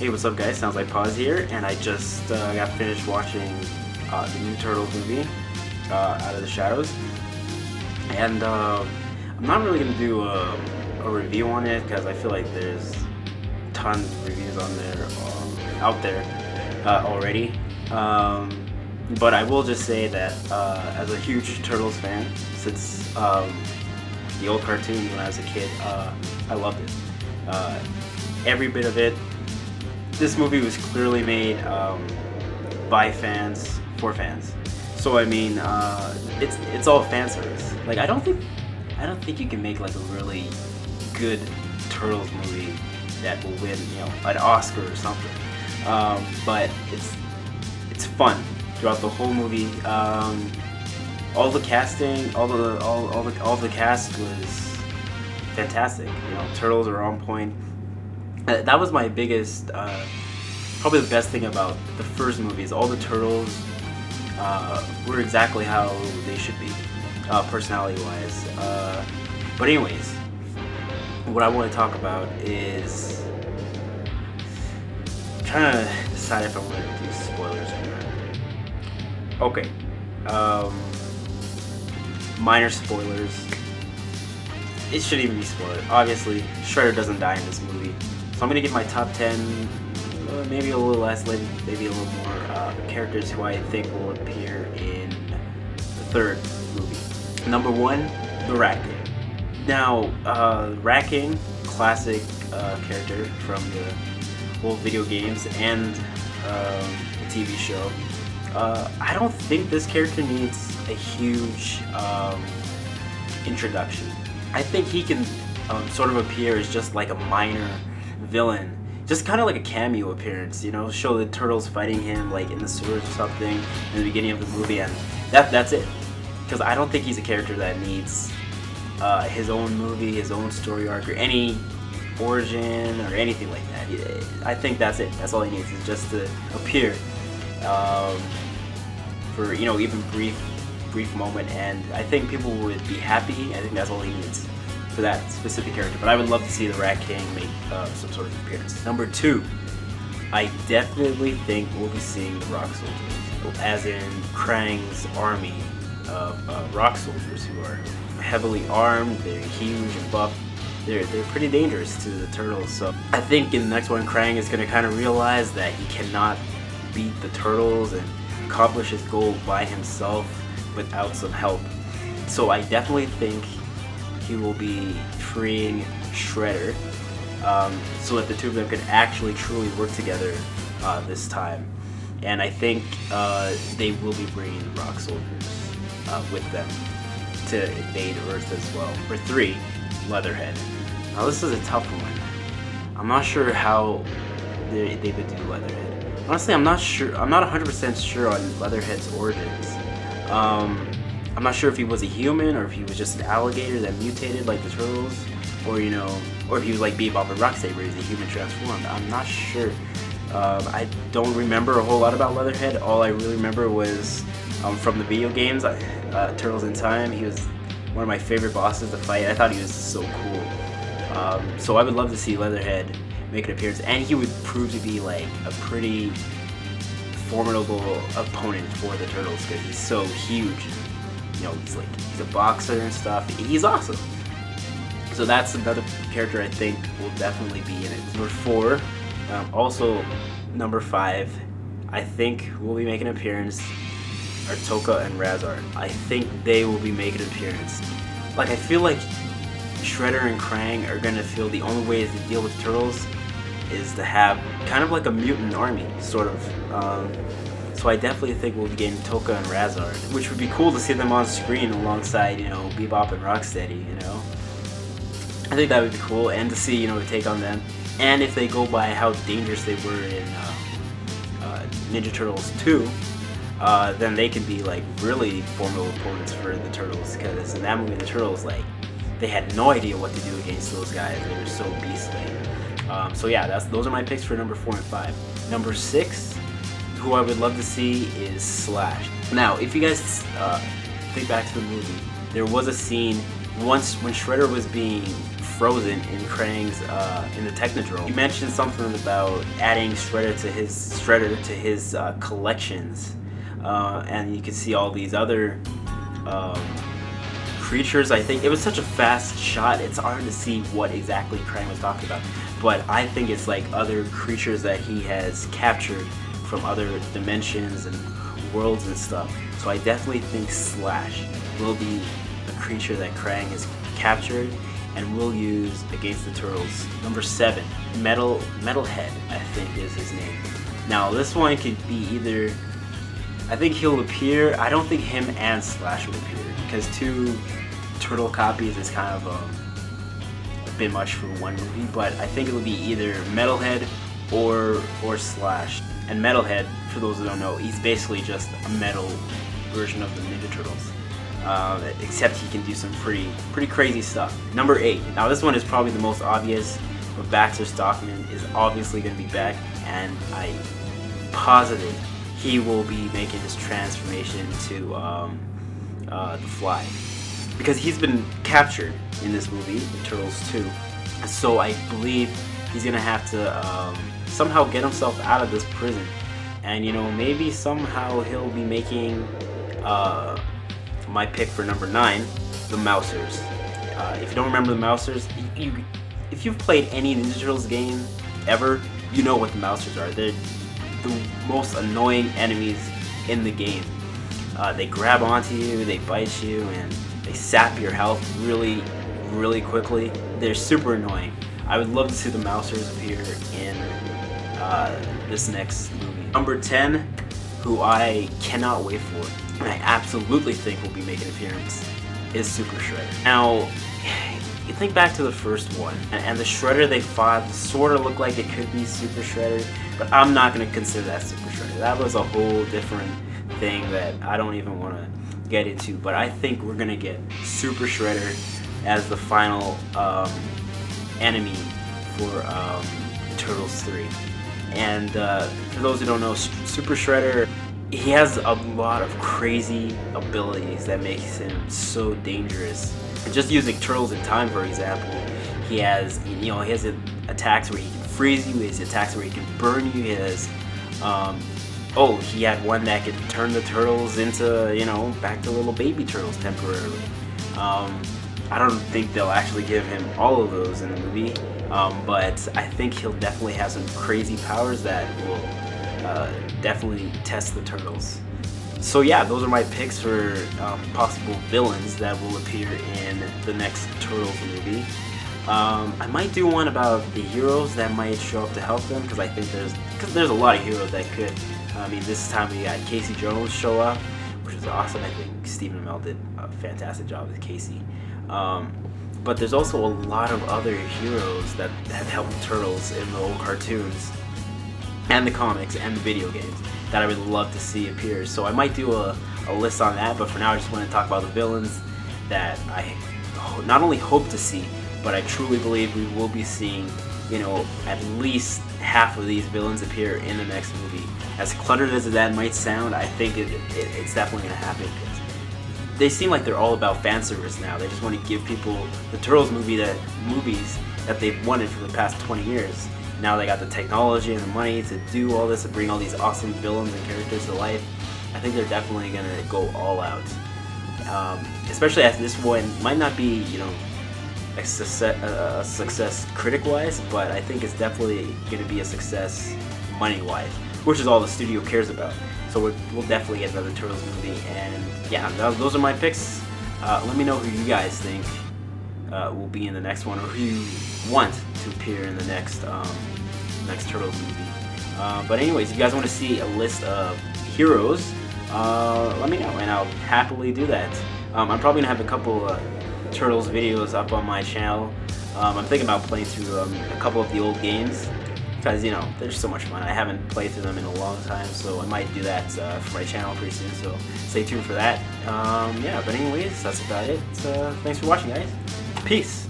Hey, what's up guys, Sounds Like Pause here, and I just got finished watching the new Turtles movie, Out of the Shadows, and I'm not really going to do a review on it because I feel like there's tons of reviews on there, out there already, but I will just say that as a huge Turtles fan, since the old cartoon when I was a kid, I loved it. Every bit of it. This movie was clearly made by fans for fans. So I mean, it's all fan service. Like I don't think you can make like a really good Turtles movie that will win, an Oscar or something. But it's fun throughout the whole movie. All the casting, all the cast was fantastic. Turtles are on point. That was my biggest, probably the best thing about the first movie is all the Turtles were exactly how they should be, personality-wise. But anyways, what I want to talk about is I'm trying to decide if I want to do spoilers or not. Okay, minor spoilers. It shouldn't even be spoiled. Obviously, Shredder doesn't die in this movie. So I'm going to give my top 10, maybe a little less, maybe a little more, characters who I think will appear in the third movie. Number 1, the Rat King. Now, Rat King, classic character from the old video games and the TV show. I don't think this character needs a huge introduction. I think he can sort of appear as just like a minor villain, just kind of like a cameo appearance, show the Turtles fighting him like in the sewers or something in the beginning of the movie, and that's it. Because I don't think he's a character that needs his own movie, his own story arc, or any origin or anything like that. I think that's it. That's all he needs, is just to appear for even brief moment, and I think people would be happy. I think that's all he needs for that specific character. But I would love to see the Rat King make some sort of appearance. Number 2, I definitely think we'll be seeing the Rock Soldiers, as in Krang's army of rock soldiers who are heavily armed. They're huge and buff. They're pretty dangerous to the Turtles. So I think in the next one, Krang is going to kind of realize that he cannot beat the Turtles and accomplish his goal by himself without some help. So I definitely think he will be freeing Shredder, so that the two of them can actually truly work together this time. And I think they will be bringing the Rock Soldiers with them to invade Earth as well. Number 3, Leatherhead. Now this is a tough one. I'm not sure how they would do Leatherhead. Honestly, I'm not sure. I'm not 100% sure on Leatherhead's origins. I'm not sure if he was a human or if he was just an alligator that mutated like the Turtles, or or if he was like Bebop and Rocksteady where he's a human transformed. I'm not sure. I don't remember a whole lot about Leatherhead. All I really remember was from the video games, Turtles in Time. He was one of my favorite bosses to fight. I thought he was so cool. So I would love to see Leatherhead make an appearance, and he would prove to be like a pretty formidable opponent for the Turtles because he's so huge. He's a boxer and stuff. He's awesome. So that's another character I think will definitely be in it. Number 4, also number 5, I think will be making an appearance are Tokka and Razar. I think they will be making an appearance. Like, I feel like Shredder and Krang are gonna feel the only way to deal with Turtles is to have kind of like a mutant army, sort of. So I definitely think we'll be getting Tokka and Razar, which would be cool to see them on screen alongside, Bebop and Rocksteady, I think that would be cool, and to see, take on them. And if they go by how dangerous they were in Ninja Turtles 2, then they can be like really formidable opponents for the Turtles, because in that movie, the Turtles, they had no idea what to do against those guys. They were so beastly. So yeah, those are my picks for number 4 and 5. Number 6, who I would love to see, is Slash. Now, if you guys think back to the movie, there was a scene once when Shredder was being frozen in Krang's in the Technodrome. You mentioned something about adding Shredder to his collections, and you can see all these other creatures. I think it was such a fast shot, it's hard to see what exactly Krang was talking about, but I think it's like other creatures that he has captured from other dimensions and worlds and stuff. So I definitely think Slash will be a creature that Krang has captured and will use against the Turtles. Number 7, Metalhead, I think is his name. Now this one could be either, I think he'll appear, I don't think him and Slash will appear, because 2 turtle copies is kind of a bit much for one movie, but I think it'll be either Metalhead or Slash. And Metalhead, for those who don't know, he's basically just a metal version of the Ninja Turtles, except he can do some pretty crazy stuff. Number 8. Now this one is probably the most obvious, but Baxter Stockman is obviously going to be back, and I'm positive he will be making this transformation to the Fly, because he's been captured in this movie, the Turtles 2. So I believe he's going to have to somehow get himself out of this prison, and you know, maybe somehow he'll be making my pick for number 9, the Mousers. If you don't remember the Mousers, if you've played any Ninja Turtles game ever, you know what the Mousers are. They're the most annoying enemies in the game. They grab onto you, they bite you, and they sap your health really quickly. They're super annoying. I would love to see the Mousers appear in this next movie. Number 10, who I cannot wait for, and I absolutely think will be making an appearance, is Super Shredder. Now, you think back to the first one, and the Shredder they fought sort of looked like it could be Super Shredder, but I'm not going to consider that Super Shredder. That was a whole different thing that I don't even want to get into, but I think we're going to get Super Shredder as the final enemy for Turtles 3. And for those who don't know, Super Shredder, he has a lot of crazy abilities that makes him so dangerous. Just using Turtles in Time, for example, he has attacks where he can freeze you, he has attacks where he can burn you, he has, he had one that could turn the turtles into, back to little baby turtles temporarily. I don't think they'll actually give him all of those in the movie, but I think he'll definitely have some crazy powers that will definitely test the turtles. So yeah, those are my picks for possible villains that will appear in the next Turtles movie. I might do one about the heroes that might show up to help them, because I think there's a lot of heroes that could. I mean, this time we got Casey Jones show up, which is awesome. I think Stephen Amell did a fantastic job with Casey. But there's also a lot of other heroes that have helped the Turtles in the old cartoons and the comics and the video games that I would love to see appear. So I might do a list on that, but for now I just want to talk about the villains that I not only hope to see, but I truly believe we will be seeing, at least half of these villains appear in the next movie. As cluttered as that might sound, I think it's definitely going to happen, because they seem like they're all about fan service now. They just want to give people the Turtles movies that they've wanted for the past 20 years. Now they got the technology and the money to do all this and bring all these awesome villains and characters to life. I think they're definitely going to go all out. Especially as this one might not be, a success critic-wise, but I think it's definitely going to be a success money-wise, which is all the studio cares about. So we'll definitely get another Turtles movie, and yeah, those are my picks. Let me know who you guys think will be in the next one, or who you want to appear in the next Turtles movie. But anyways, if you guys want to see a list of heroes, let me know, and I'll happily do that. I'm probably gonna have a couple Turtles videos up on my channel. I'm thinking about playing through a couple of the old games, because they're so much fun. I haven't played through them in a long time, so I might do that for my channel pretty soon, so stay tuned for that. Yeah, but anyways, that's about it. Thanks for watching, guys. Peace.